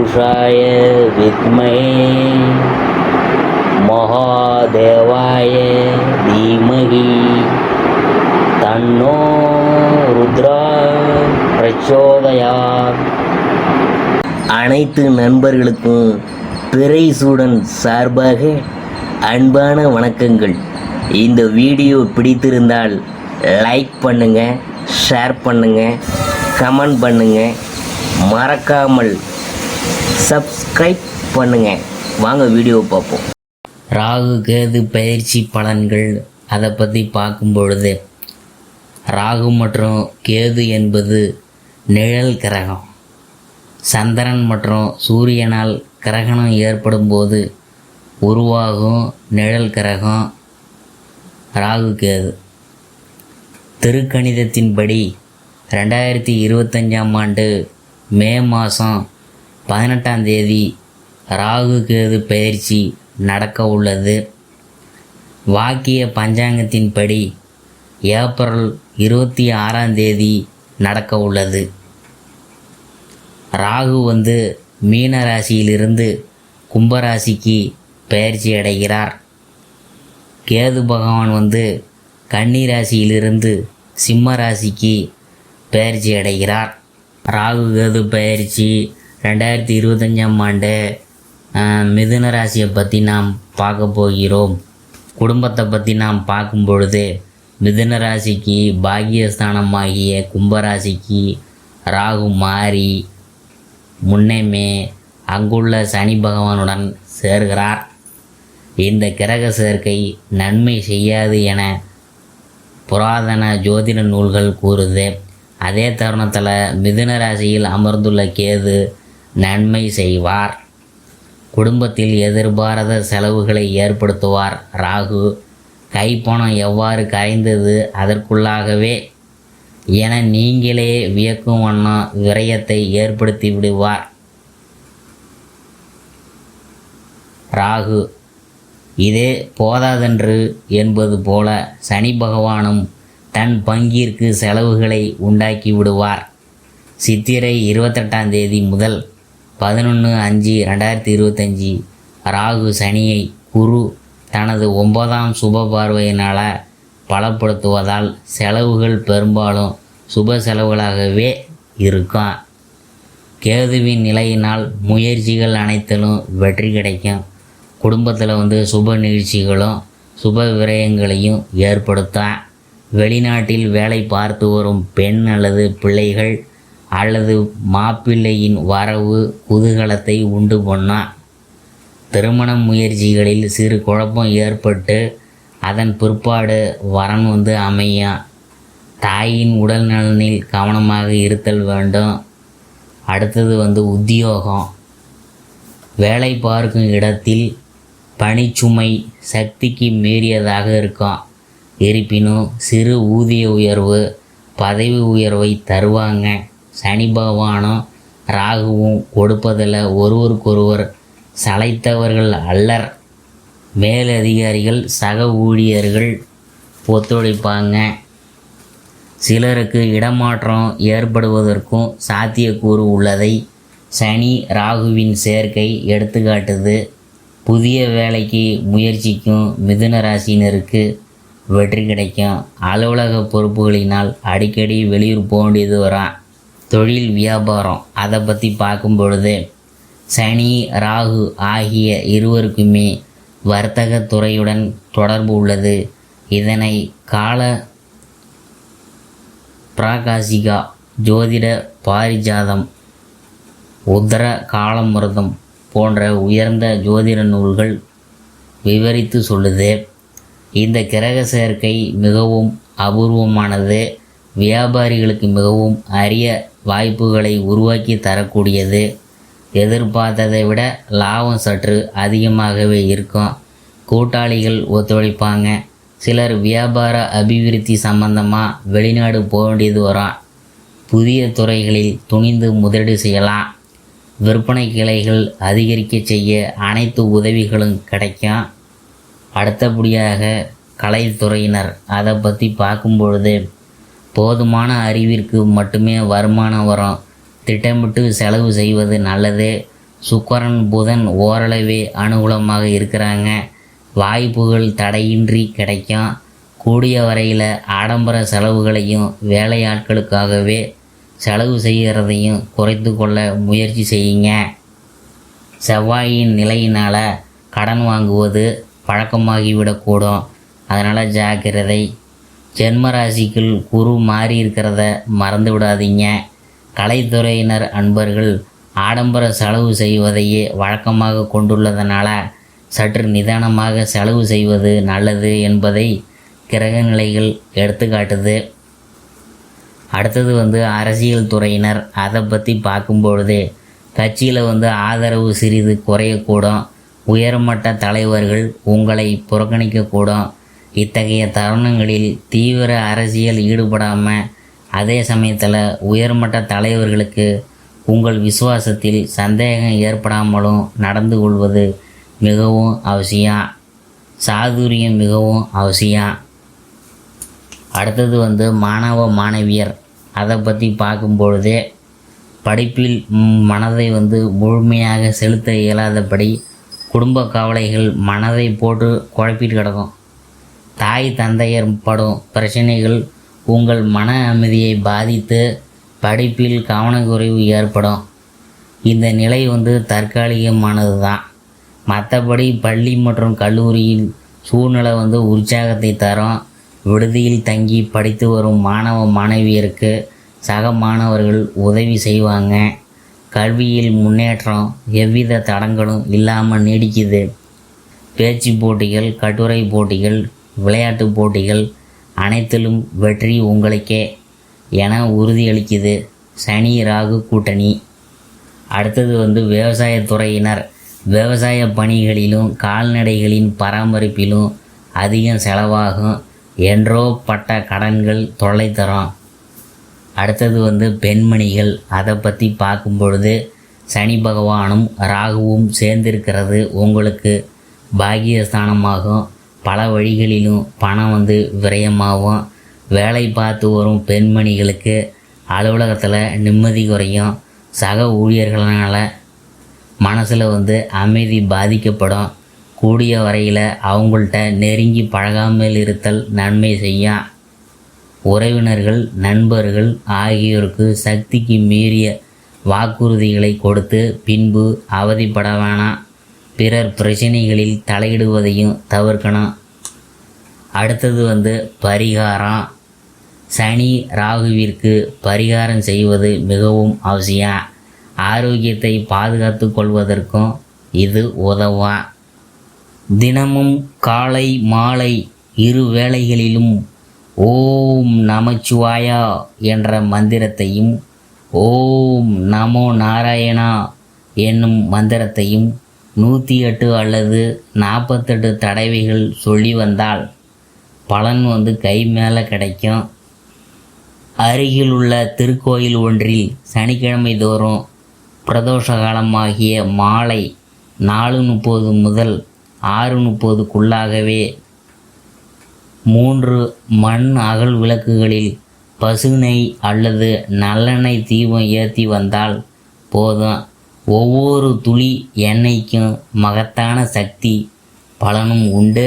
पुरुषाय विद्महे महादेवाय धीमहि तन्नो रुद्रा प्रचोदयात्. அனைத்து நண்பர்களுக்கும் பிறைசூடன் சார்பாக அன்பான வணக்கங்கள். இந்த வீடியோ பிடித்திருந்தால் லைக் பண்ணுங்கள், ஷேர் பண்ணுங்கள், கமெண்ட் பண்ணுங்கள், மறக்காமல் சப்ஸ்கிரைப் பண்ணுங்கள். வாங்க வீடியோ பார்ப்போம். ராகு கேது பயிற்சி பலன்கள் அதை பற்றி பார்க்கும் பொழுது, ராகு மற்றும் கேது என்பது நிழல் கிரகம். சந்திரன் மற்றும் சூரியனால் கிரகணம் ஏற்படும் போது உருவாகும் நிழல் கிரகம் ராகு கேது. திருக்கணிதத்தின்படி 2025ஆம் ஆண்டு மே மாதம் 18ஆம் தேதி ராகு கேது பயிற்சி நடக்க உள்ளது. வாக்கிய பஞ்சாங்கத்தின்படி ஏப்ரல் 26ஆம் தேதி நடக்க உள்ளது. ராகு மீன ராசியிலிருந்து கும்பராசிக்கு பயிற்சி அடைகிறார். கேது பகவான் கன்னி ராசியிலிருந்து சிம்ம ராசிக்கு பயிற்சி அடைகிறார். ராகு கேது பயிற்சி 2025ஆம் ஆண்டு மிதுன ராசியை பற்றி நாம் பார்க்க போகிறோம். குடும்பத்தை பற்றி நாம் பார்க்கும் பொழுது, மிதுன ராசிக்கு பாக்கியஸ்தானமாகிய கும்பராசிக்கு ராகு மாறி முன்னமே அங்குள்ள சனி பகவானுடன் சேர்கிறார். இந்த கிரக சேர்க்கை நன்மை செய்யாது என புராதன ஜோதிட நூல்கள் கூறுது. அதே தருணத்தில் மிதுன ராசியில் அமர்ந்துள்ள கேது நன்மை செய்வார். குடும்பத்தில் எதிர்பாராத செலவுகளை ஏற்படுத்துவார். ராகு கைப்பணம் எவ்வாறு கரைந்தது அதற்குள்ளாகவே என நீங்களே வியக்கும் வண்ணம் விரயத்தை ஏற்படுத்தி விடுவார். ராகு இதே போதாதென்று என்பது போல சனி பகவானும் தன் பங்கிற்கு செலவுகளை உண்டாக்கி விடுவார். சித்திரை 28ஆம் தேதி முதல் 11/5/2025 ராகு சனியை குரு தனது 9ஆம் சுப பார்வையினால் பலப்படுத்துவதால் செலவுகள் பெரும்பாலும் சுப செலவுகளாகவே இருக்கும். கேதுவின் நிலையினால் முயற்சிகள் அனைத்திலும் வெற்றி கிடைக்கும். குடும்பத்தில் சுப நிகழ்ச்சிகளும் சுப விரயங்களையும் ஏற்படுத்தும். வெளிநாட்டில் வேலை பார்த்து வரும் பெண் அல்லது பிள்ளைகள் அல்லது மாப்பிள்ளையின் வரவு குதூகலத்தை உண்டு பண்ணும். திருமண முயற்சிகளில் சிறு குழப்பம் ஏற்பட்டு அதன் பிற்பாடு வரன் அமையும். தாயின் உடல் நலனில் கவனமாக இருத்தல் வேண்டும். அடுத்தது உத்தியோகம். வேலை பார்க்கும் இடத்தில் பணிச்சுமை சக்திக்கு மீறியதாக இருக்கும். இருப்பினும் சிறு ஊதிய உயர்வு, பதவி உயர்வை தருவாங்க. சனி பகவானும் ராகுவும் கொடுப்பதில் ஒருவருக்கொருவர் சளைத்தவர்கள் அல்லர். மேலதிகாரிகள் சக ஊழியர்கள் ஒத்துழைப்பாங்க. சிலருக்கு இடமாற்றம் ஏற்படுவதற்கும் சாத்தியக்கூறு உள்ளதை சனி ராகுவின் சேர்க்கை எடுத்துக்காட்டுது. புதிய வேலைக்கு முயற்சிக்கும் மிதுன ராசினருக்கு வெற்றி கிடைக்கும். அலுவலக பொறுப்புகளினால் அடிக்கடி வெளியூர் போக வேண்டியது வரும். தொழில் வியாபாரம் அதை பற்றி பார்க்கும் பொழுது, சனி ராகு ஆகிய இருவருக்குமே வர்த்தக துறையுடன் தொடர்பு உள்ளது. இதனை கால பிராகாசிகா, ஜோதிட பாரிஜாதம், உத்தர காலமிருதம் போன்ற உயர்ந்த ஜோதிட நூல்கள் விவரித்து சொல்லுது. இந்த கிரக சேர்க்கை மிகவும் அபூர்வமானது. வியாபாரிகளுக்கு மிகவும் அரிய வாய்ப்புகளை உருவாக்கி தரக்கூடியது. எதிர்பார்த்ததை விட லாபம் சற்று அதிகமாகவே இருக்கும். கூட்டாளிகள் ஒத்துழைப்பாங்க. சிலர் வியாபார அபிவிருத்தி சம்பந்தமாக வெளிநாடு போக வேண்டியது வரும். புதிய துறைகளில் துணிந்து முதலீடு செய்யலாம். விற்பனை கிளைகள் அதிகரிக்க செய்ய அனைத்து உதவிகளும் கிடைக்கும். அடுத்தபடியாக கலைத்துறையினர் அதை பற்றி பார்க்கும் பொழுது, போதுமான அறிவிற்கு மட்டுமே வருமானம் வரும். திட்டமிட்டு செலவு செய்வது நல்லது. சுக்கிரன் புதன் ஓரளவே அனுகூலமாக இருக்கிறாங்க. வாய்ப்புகள் தடையின்றி கிடைக்கும். கூடிய வரையில் ஆடம்பர செலவுகளையும் வேலையாட்களுக்காகவே செலவு செய்கிறதையும் குறைத்து கொள்ள முயற்சி செய்யுங்க. செவ்வாயின் நிலையினால் கடன் வாங்குவது பழக்கமாகிவிடக்கூடும். அதனால் ஜாக்கிரதை. ஜென்ம ராசிக்குள் குரு மாறி இருக்கிறத மறந்து விடாதீங்க. கலைத்துறையினர் அன்பர்கள் ஆடம்பர செலவு செய்வதையே வழக்கமாக கொண்டுள்ளதனால சற்று நிதானமாக செலவு செய்வது நல்லது என்பதை கிரக நிலைகள் எடுத்துக்காட்டுது. அடுத்தது அரசியல் துறையினர். அதை பற்றி பார்க்கும்பொழுது கட்சியில் ஆதரவு சிறிது குறையக்கூடும். உயர்மட்ட தலைவர்கள் உங்களை புறக்கணிக்கக்கூடும். இத்தகைய தருணங்களில் தீவிர அரசியல் ஈடுபடாமல் அதே சமயத்தில் உயர்மட்ட தலைவர்களுக்கு உங்கள் விசுவாசத்தில் சந்தேகம் ஏற்படாமலும் நடந்து கொள்வது மிகவும் அவசியம். சாதுரியம் மிகவும் அவசியம். அடுத்தது மாணவ மாணவியர். அதை பற்றி பார்க்கும்பொழுதே படிப்பில் மனதை முழுமையாக செலுத்த இயலாதபடி குடும்ப கவலைகள் மனதை போட்டு குழப்பிட்டு கிடக்கும். தாய் தந்தையர் படும் பிரச்சனைகள் உங்கள் மன அமைதியை பாதித்து படிப்பில் கவனக்குறைவு ஏற்படும். இந்த நிலை தற்காலிகமானது தான். மற்றபடி பள்ளி மற்றும் கல்லூரியில் சூழ்நிலை உற்சாகத்தை தரும். விடுதியில் தங்கி படித்து வரும் மாணவ மாணவியருக்கு சக மாணவர்கள் உதவி செய்வாங்க. கல்வியில் முன்னேற்றம் எவ்வித தடங்களும் இல்லாமல் நீடிக்குது. பேச்சு போட்டிகள், கட்டுரை போட்டிகள், விளையாட்டு போட்டிகள் அனைத்திலும் வெற்றி உங்களுக்கே என உறுதியளிக்குது சனி ராகு கூட்டணி. அடுத்தது விவசாயத்துறையினர். விவசாய பணிகளிலும் கால்நடைகளின் பராமரிப்பிலும் அதிகம் செலவாகும். என்றோ பட்ட கடன்கள் தொல்லை தரும். அடுத்தது பெண்மணிகள். அதை பற்றி பார்க்கும் பொழுது சனி பகவானும் ராகுவும் சேர்ந்திருக்கிறது உங்களுக்கு பாக்கியஸ்தானமாகும். பல வழிகளிலும் பணம் விரயமாகும். வேலை பார்த்து வரும் பெண்மணிகளுக்கு அலுவலகத்தில் நிம்மதி குறையும். சக ஊழியர்களால் மனசில் அமைதி பாதிக்கப்படும். கூடிய வரையில் அவங்கள்ட்ட நெருங்கி பழகாமல் இருத்தல் நன்மை செய்யும். உறவினர்கள் நண்பர்கள் ஆகியோருக்கு சக்திக்கு மீறிய வாக்குறுதிகளை கொடுத்து பின்பு அவதிப்பட வேணாம். பிறர் பிரச்சனைகளில் தலையிடுவதையும் தவிர்க்கணும். அடுத்தது பரிகாரம். சனி ராகுவிற்கு பரிகாரம் செய்வது மிகவும் அவசியம். ஆரோக்கியத்தை பாதுகாத்து கொள்வதற்கும் இது உதவும். தினமும் காலை மாலை இரு வேளைகளிலும் ஓம் நமச்சிவாயா என்ற மந்திரத்தையும் ஓம் நமோ நாராயணா என்னும் மந்திரத்தையும் 108 அல்லது 48 தடவைகள் சொல்லி வந்தால் பலன் கை மேலே கிடைக்கும். அருகில் உள்ள திருக்கோயில் ஒன்றில் சனிக்கிழமை தோறும் பிரதோஷ காலமாகிய மாலை 4:30 முதல் 6:30க்குள்ளாகவே 3 மண் அகல் விளக்குகளில் பசுநெய் அல்லது நல்லெண்ணெய் தீபம் ஏற்றி வந்தால் போதும். ஒவ்வொரு துளி எண்ணெய்க்கும் மகத்தான சக்தி பலனும் உண்டு.